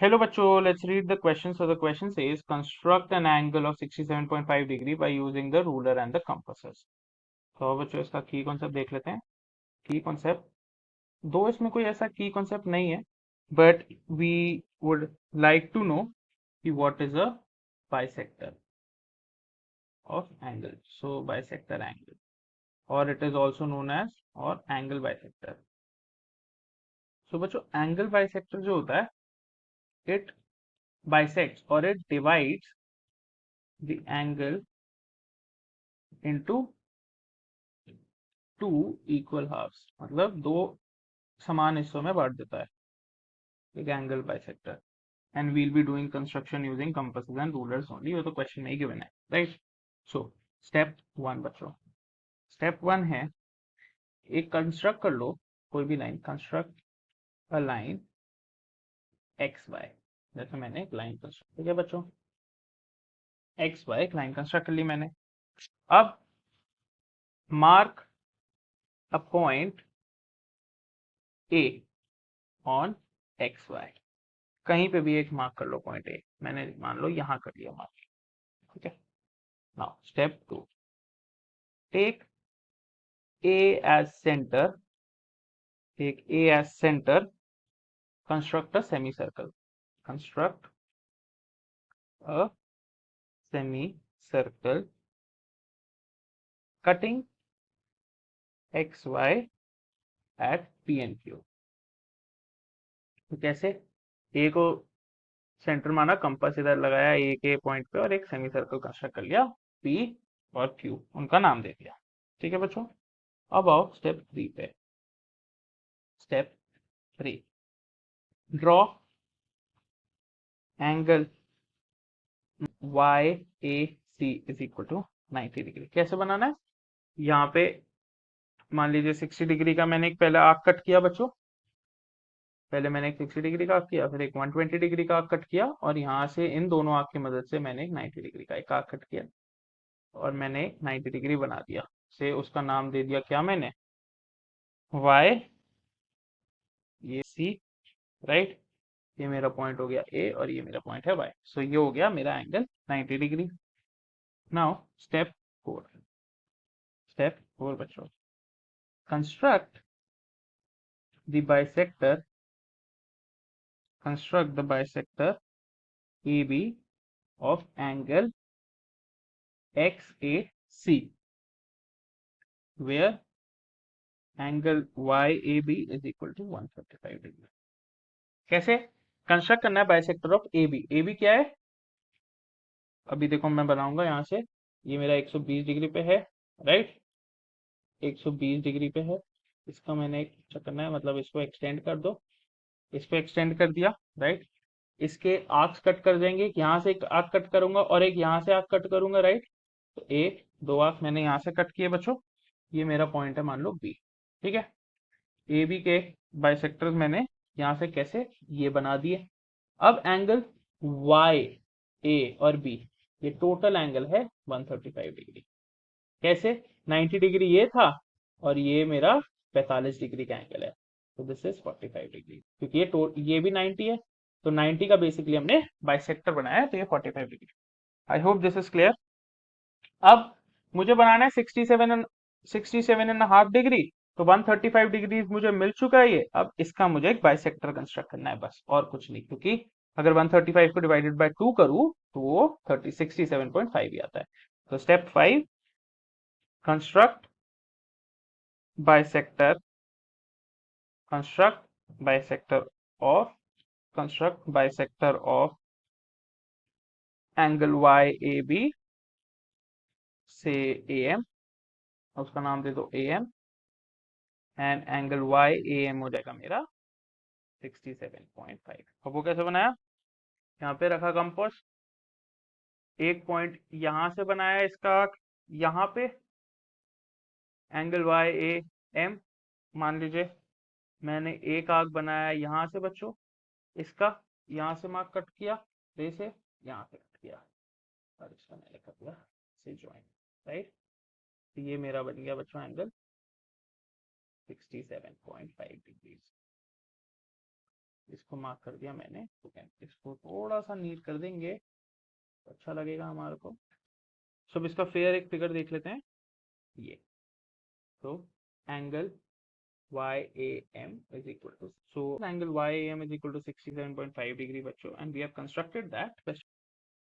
Hello बच्चों, let's read the question. So the question says construct an angle of 67.5 degree by using the ruler and the compasses. तो बच्चों इसका की concept देख लेते हैं. की कॉन्सेप्ट दो इसमें कोई ऐसा की कॉन्सेप्ट नहीं है, but we would like to know कि what is a bisector of angle. So bisector angle और it is also known as और एंगल बाइसेक्टर. सो बच्चों एंगल बाइसेक्टर जो होता है, it bisects or it divides the angle into two equal halves. मतलब दो समान हिस्सों में बांट देता है एक angle bisector. And will be doing construction using compasses and rulers only. वो तो क्वेश्चन में ही गिवन है, राइट. सो स्टेप वन बच्चों, स्टेप वन है एक कंस्ट्रक्ट कर लो कोई भी line. Construct a line X Y. जैसे मैंने एक लाइन कंस्ट्रक्ट, ठीक है बच्चों, एक्स वाई एक लाइन कंस्ट्रक्ट कर ली मैंने. अब mark a point A on X Y. कहीं पे भी एक मार्क कर लो पॉइंट ए. मैंने मान लो यहां कर लिया मार्क, ठीक है. Now step two, take A as centre. Take A as centre. Construct a semi circle. Construct a semi circle cutting X Y at P and Q. तो कैसे? ए को सेंटर माना, कंपास इधर लगाया ए के पॉइंट पे और एक सेमी सर्कल कंस्ट्रक्ट कर लिया. पी और क्यू उनका नाम दे दिया, ठीक है बच्चों. अब आओ स्टेप थ्री पे. Step three, draw angle Y A C is equal to 90 degree. कैसे बनाना है? यहाँ पे मान लीजिए 60 डिग्री का मैंने एक पहले आर्क कट किया बच्चों. पहले मैंने एक 60 डिग्री का आर्क किया, फिर एक 120 डिग्री का आर्क कट किया, और यहाँ से इन दोनों आर्क की मदद से मैंने एक 90 डिग्री का एक आर्क कट किया और मैंने 90 डिग्री बना दिया. से उसका नाम दे दिया क्या मैंने? वाई ये सी, राइट. ये मेरा पॉइंट हो गया ए और ये मेरा पॉइंट है वाई. सो ये हो गया मेरा angle 90 degree. Now step four. Step four बच्चों, construct the bisector. Construct the bisector AB of angle XAC, where angle YAB is equal to 135 degree. कैसे कंस्ट्रक्ट करना है बाइसेक्टर ऑफ AB? AB क्या है? अभी देखो मैं बनाऊंगा यहाँ से. ये मेरा 120 डिग्री पे है, राइट. 120 डिग्री पे है. इसका मैंने क्या करना है, मतलब इसको एक्सटेंड कर दो. इसको एक्सटेंड कर दिया, राइट. इसके आर्क्स कट कर देंगे. एक यहाँ से एक आर्क कट करूंगा और एक यहाँ से आर्क कट करूंगा, राइट. तो एक दो आर्क मैंने यहाँ से कट किए बच्चों. ये मेरा पॉइंट है मान लो बी, ठीक है. ए बी के बाइसेक्टर्स मैंने यहाँ से कैसे ये बना दिए. अब एंगल वाई ए और बी, ये टोटल एंगल है 135 डिग्री. कैसे? 90 डिग्री ये था और ये मेरा 45 डिग्री का एंगल है. तो दिस इज 45 डिग्री, क्योंकि ये भी 90 है. तो 90 का बेसिकली हमने बाइसेक्टर बनाया है, तो ये 45 degree. I hope this is clear. अब मुझे बनाना है 67.5 डिग्री. तो 135 डिग्री मुझे मिल चुका है ये. अब इसका मुझे एक बाइसेक्टर कंस्ट्रक्ट करना है, बस और कुछ नहीं. क्योंकि अगर 135 को डिवाइडेड बाय 2 करूं तो वो 67.5 ही आता है. तो step 5, construct bisector. construct bisector of construct bisector of angle Y A B से ए एम. उसका नाम दे दो A M. And angle Y A M हो जाएगा मेरा 67.5. अब वो कैसे बनाया? यहाँ पे रखा कंपास. एक पॉइंट यहाँ से बनाया इसका यहाँ पे एंगल वाई ए एम. मान लीजिए मैंने एक आर्क बनाया यहाँ से बच्चों. इसका यहाँ से मार्क कट किया, रे से यहाँ से कट किया और इसका मैंने कर दिया से ज्वाइन, राइट. तो ये मेरा बन गया बच्चों एंगल 67.5 डिग्री. इसको मार्क कर दिया मैंने, तो इसको थोड़ा सा नीट कर देंगे तो अच्छा लगेगा हमारे को। सब इसका फेयर एक फिगर देख लेते हैं, ये तो angle YAM is equal to, so angle YAM is equal to 67.5 degree बच्चों, and we have constructed that